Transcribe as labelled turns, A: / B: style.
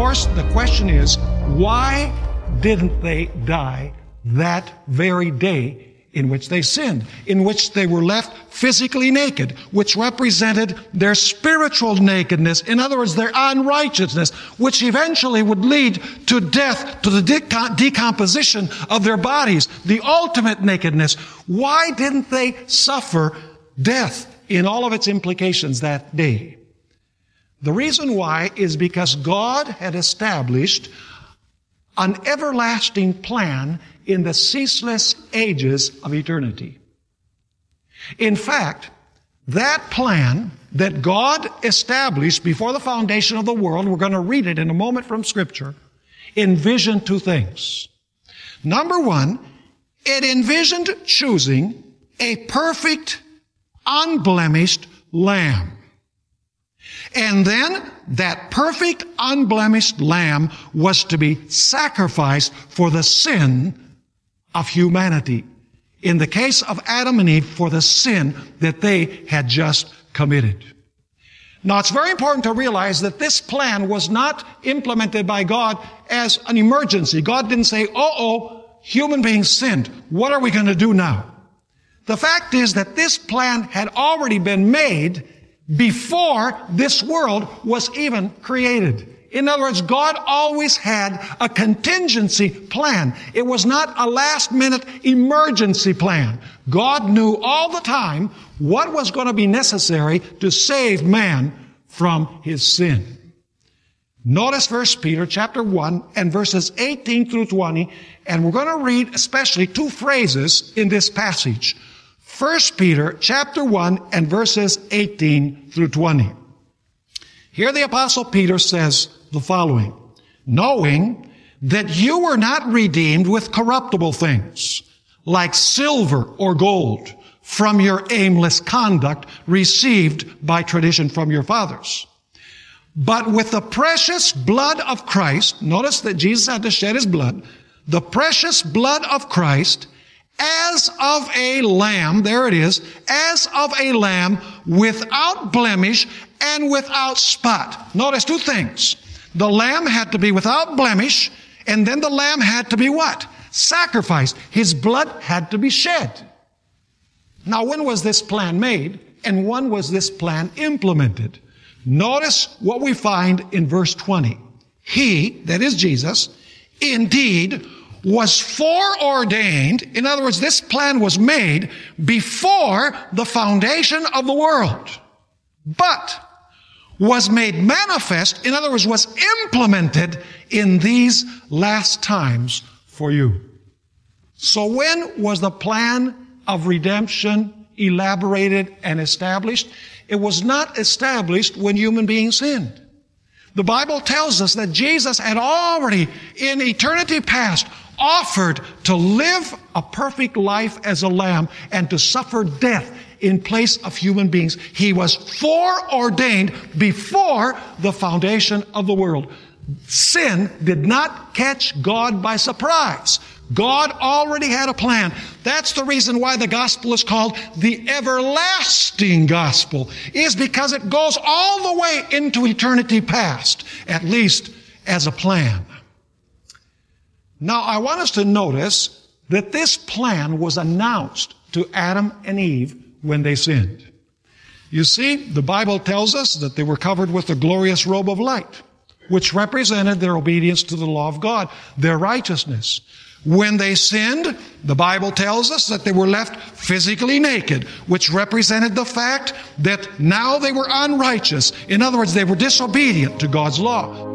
A: course, the question is, why didn't they die that very day in which they sinned, in which they were left physically naked, which represented their spiritual nakedness, in other words, their unrighteousness, which eventually would lead to death, to the decomposition of their bodies, the ultimate nakedness? Why didn't they suffer death in all of its implications that day? The reason why is because God had established an everlasting plan in the ceaseless ages of eternity. In fact, that plan that God established before the foundation of the world, we're going to read it in a moment from Scripture, envisioned two things. Number one, it envisioned choosing a perfect, unblemished lamb. And then that perfect, unblemished lamb was to be sacrificed for the sin of humanity. In the case of Adam and Eve, for the sin that they had just committed. Now, it's very important to realize that this plan was not implemented by God as an emergency. God didn't say, human beings sinned. What are we going to do now? The fact is that this plan had already been made before this world was even created. In other words, God always had a contingency plan. It was not a last-minute emergency plan. God knew all the time what was going to be necessary to save man from his sin. Notice 1 Peter chapter 1 and verses 18 through 20, and we're going to read especially two phrases in this passage. 1 Peter chapter 1 and verses 18 through 20. Here the Apostle Peter says the following, knowing that you were not redeemed with corruptible things, like silver or gold, from your aimless conduct received by tradition from your fathers, but with the precious blood of Christ. Notice that Jesus had to shed his blood. The precious blood of Christ, as of a lamb, there it is, as of a lamb without blemish and without spot. Notice two things. The lamb had to be without blemish, and then the lamb had to be what? Sacrificed. His blood had to be shed. Now, when was this plan made, and when was this plan implemented? Notice what we find in verse 20. He, that is Jesus, indeed was foreordained. In other words, this plan was made before the foundation of the world, but was made manifest, in other words, was implemented in these last times for you. So when was the plan of redemption elaborated and established? It was not established when human beings sinned. The Bible tells us that Jesus had already, in eternity past, offered to live a perfect life as a lamb and to suffer death in place of human beings. He was foreordained before the foundation of the world. Sin did not catch God by surprise. God already had a plan. That's the reason why the gospel is called the everlasting gospel, is because it goes all the way into eternity past, at least as a plan. Now, I want us to notice that this plan was announced to Adam and Eve when they sinned. You see, the Bible tells us that they were covered with the glorious robe of light, which represented their obedience to the law of God, their righteousness. When they sinned, the Bible tells us that they were left physically naked, which represented the fact that now they were unrighteous. In other words, they were disobedient to God's law.